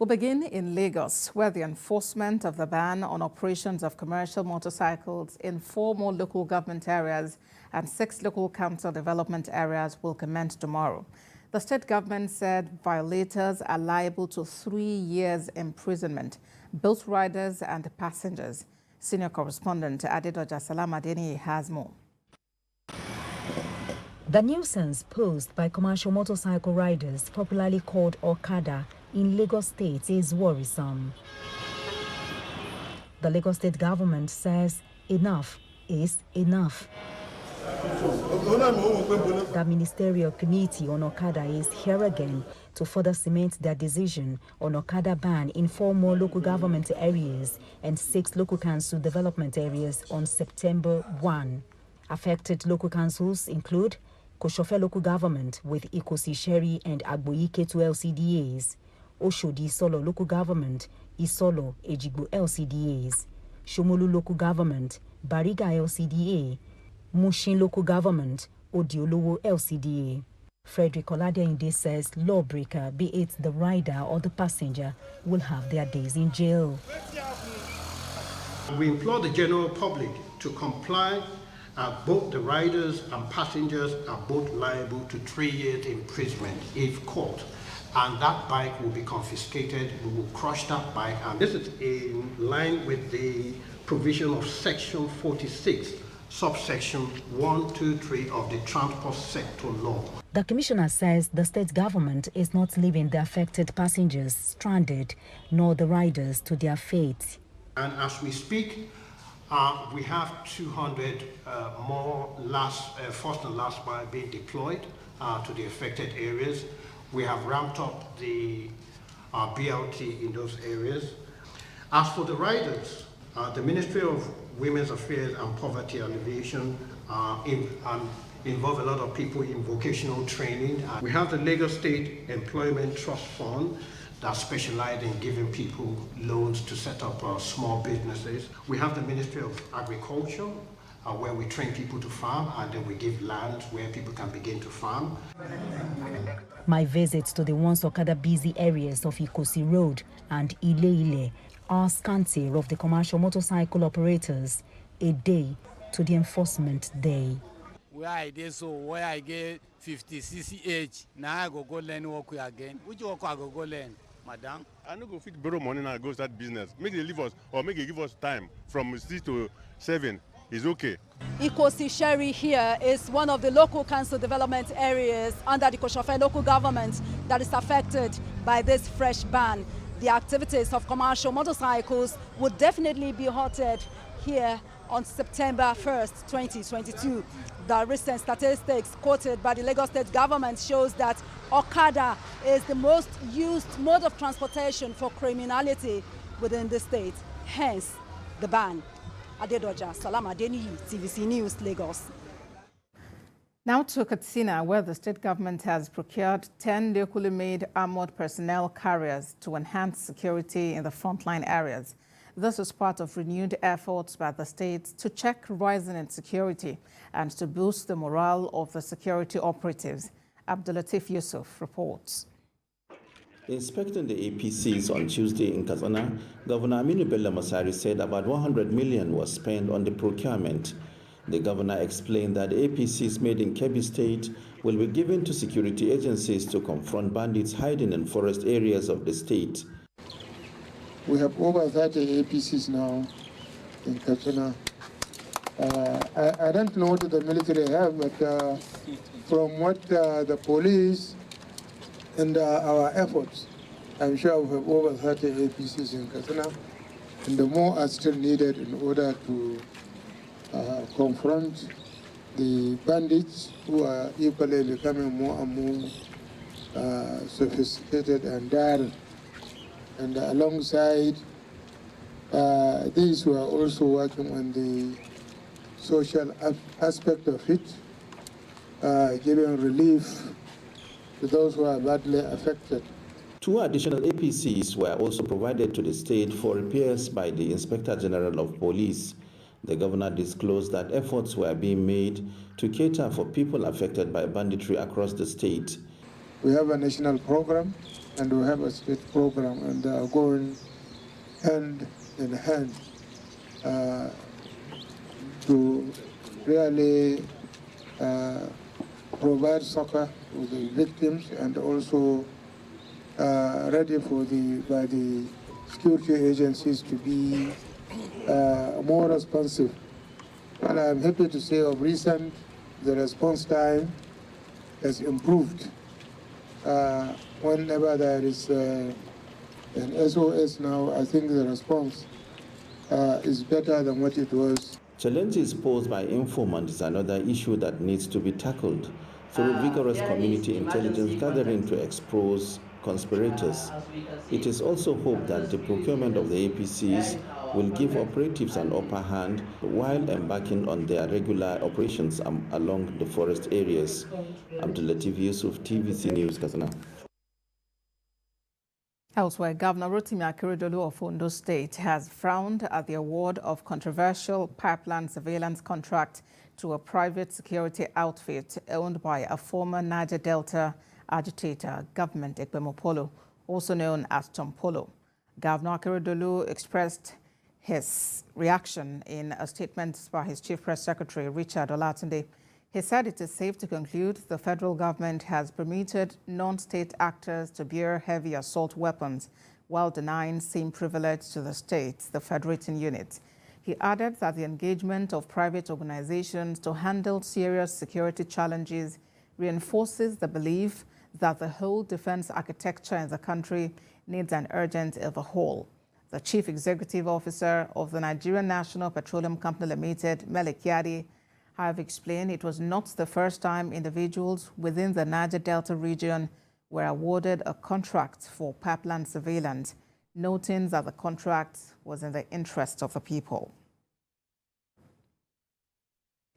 We'll begin in Lagos, where the enforcement of the ban on operations of commercial motorcycles in 4 more local government areas and 6 local council development areas will commence tomorrow. The state government said violators are liable to 3 years imprisonment, both riders and passengers. Senior correspondent Adedoja Salamadeni has more. The nuisance posed by commercial motorcycle riders, popularly called Okada, in Lagos State is worrisome. The Lagos State government says enough is enough. The Ministerial Committee on Okada is here again to further cement their decision on Okada ban in 4 more local government areas and 6 local council development areas on September 1. Affected local councils include Koshofe local government with Ikosi Sherry and Agboike 2 LCDAs, Oshodi Solo local government, Isolo Ejigbo LCDAs, Shomolu local government, Bariga LCDA, Mushin local government, Odiolowo LCDA. Frederick Oladeinde says lawbreaker, be it the rider or the passenger, will have their days in jail. We implore the general public to comply. Both the riders and passengers are both liable to 3 years imprisonment if caught, and that bike will be confiscated. We will crush that bike, and this is in line with the provision of Section 46, subsection 1, 2, 3 of the Transport Sector Law. The commissioner says the state government is not leaving the affected passengers stranded, nor the riders to their fate. And as we speak, we have 200 more first and last mile being deployed to the affected areas. We have ramped up the BLT in those areas. As for the riders, the Ministry of Women's Affairs and Poverty Alleviation involve a lot of people in vocational training. We have the Lagos State Employment Trust Fund that specialize in giving people loans to set up small businesses. We have the Ministry of Agriculture, where we train people to farm, and then we give land where people can begin to farm. My visits to the once Okada busy areas of Ikosi Road and Ile are scanty of the commercial motorcycle operators, a day to the enforcement day. Where I did so, where I get 50 CCH, now I go learn work again. Which work I go learn? Madam, I no go fit borrow money now go start business. Make they leave us or make they give us time from 6 to 7 is okay. Ikosi Sherry here is one of the local council development areas under the Koshofe local government that is affected by this fresh ban. The activities of commercial motorcycles would definitely be halted here on September 1st, 2022. The recent statistics quoted by the Lagos State government shows that Okada is the most used mode of transportation for criminality within the state, hence the ban. Adedoja Salamadeni, TVC News, Lagos. Now to Katsina, where the state government has procured 10 locally made armored personnel carriers to enhance security in the frontline areas. This is part of renewed efforts by the state to check rising insecurity and to boost the morale of the security operatives. Abdulatif Yusuf reports. Inspecting the APCs on Tuesday in Katsina, Governor Aminu Bello Masari said about 100 million was spent on the procurement. The governor explained that APCs made in Kebbi State will be given to security agencies to confront bandits hiding in forest areas of the state. We have over 30 APCs now in Katsina. I don't know what the military have, but from what the police and our efforts, I'm sure we have over 30 APCs in Katsina, and the more are still needed in order to confront the bandits who are equally becoming more and more sophisticated and daring. And alongside these, we are also working on the social aspect of it, giving relief to those who are badly affected. 2 additional APCs were also provided to the state for repairs by the Inspector General of Police. The governor disclosed that efforts were being made to cater for people affected by banditry across the state. We have a national program and we have a state program, and they are going hand in hand to really provide succor to the victims, and also ready for by the security agencies to be more responsive. And I'm happy to say of recent, the response time has improved. Whenever there is an SOS now, I think the response is better than what it was. Challenges posed by informants is another issue that needs to be tackled through vigorous community intelligence gathering to expose conspirators. It is also hoped that the procurement of the APCs will give operatives an upper hand while embarking on their regular operations along the forest areas. Abdulatif Yusuf, TVC News, Katsina. Elsewhere, Governor Rotimi Akeredolu of Ondo State has frowned at the award of controversial pipeline surveillance contract to a private security outfit owned by a former Niger Delta agitator, Government Ekpemopolo, also known as Tom Polo. Governor Akeredolu expressed his reaction in a statement by his Chief Press Secretary, Richard Olatunde. He said it is safe to conclude the federal government has permitted non-state actors to bear heavy assault weapons while denying same privilege to the states, the federating unit. He added that the engagement of private organizations to handle serious security challenges reinforces the belief that the whole defense architecture in the country needs an urgent overhaul. The Chief Executive Officer of the Nigerian National Petroleum Company Limited, Mele Kyari, have explained it was not the first time individuals within the Niger Delta region were awarded a contract for pipeline surveillance, noting that the contract was in the interest of the people.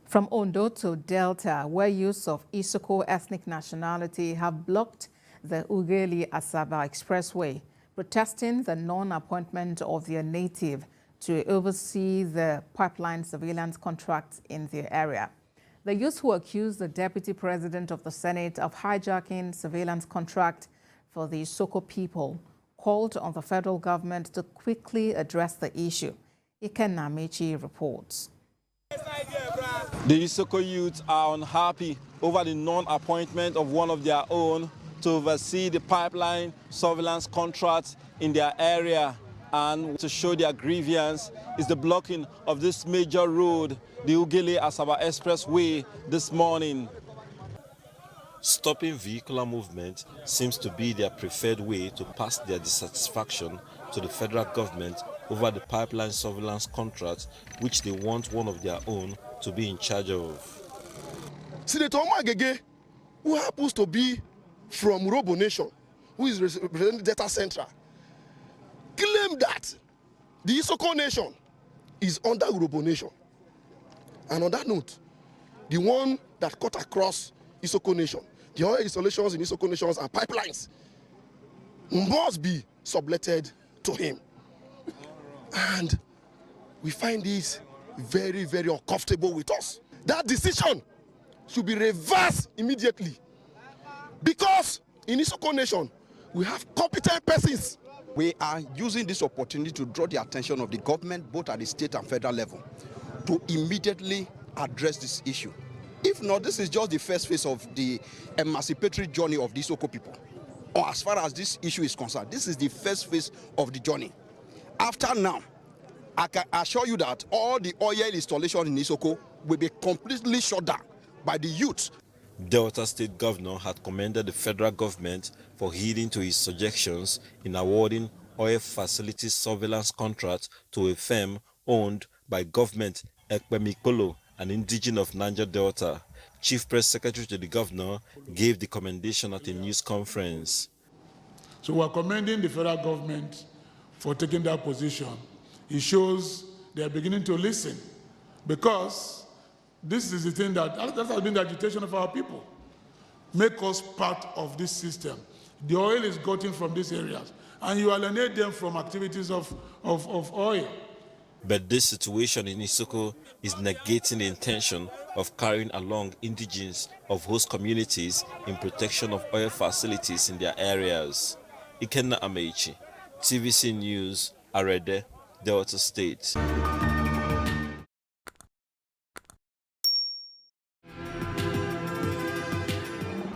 From Ondo to Delta, where youths of Isoko ethnic nationality have blocked the Ughelli-Asaba Expressway, protesting the non-appointment of their native to oversee the pipeline surveillance contract in the area. The youths who accused the Deputy President of the Senate of hijacking surveillance contract for the Isoko people called on the federal government to quickly address the issue. Ikenna Mechi reports. The Isoko youths are unhappy over the non-appointment of one of their own to oversee the pipeline surveillance contract in their area. And to show their grievance is the blocking of this major road, the Ughelli-Asaba Expressway, this morning. Stopping vehicular movement seems to be their preferred way to pass their dissatisfaction to the federal government over the pipeline surveillance contract, which they want one of their own to be in charge of. Senator Omagege, who happens to be from Robo Nation, who is representing Delta Central, claim that the Isoko Nation is under Robo Nation. And on that note, the one that cut across Isoko Nation, the oil installations in Isoko Nations and pipelines must be subletted to him. And we find this very, very uncomfortable with us. That decision should be reversed immediately, because in Isoko Nation, we have competent persons. We are using this opportunity to draw the attention of the government, both at the state and federal level, to immediately address this issue. If not, this is just the first phase of the emancipatory journey of the Isoko people. Or as far as this issue is concerned, this is the first phase of the journey. After now, I can assure you that all the oil installations in Isoko will be completely shut down by the youth. Delta State Governor had commended the federal government for heeding to his suggestions in awarding oil facility surveillance contract to a firm owned by Government Ekpemopolo, an indigene of Niger Delta. Chief Press Secretary to the Governor gave the commendation at a news conference. So we are commending the federal government for taking that position. It shows they are beginning to listen, because this is the thing that has been the agitation of our people. Make us part of this system. The oil is gotten from these areas, and you alienate them from activities of oil. But this situation in Isoko is negating the intention of carrying along indigenes of host communities in protection of oil facilities in their areas. Ikenna Amechi, TVC News, Arede, Delta State.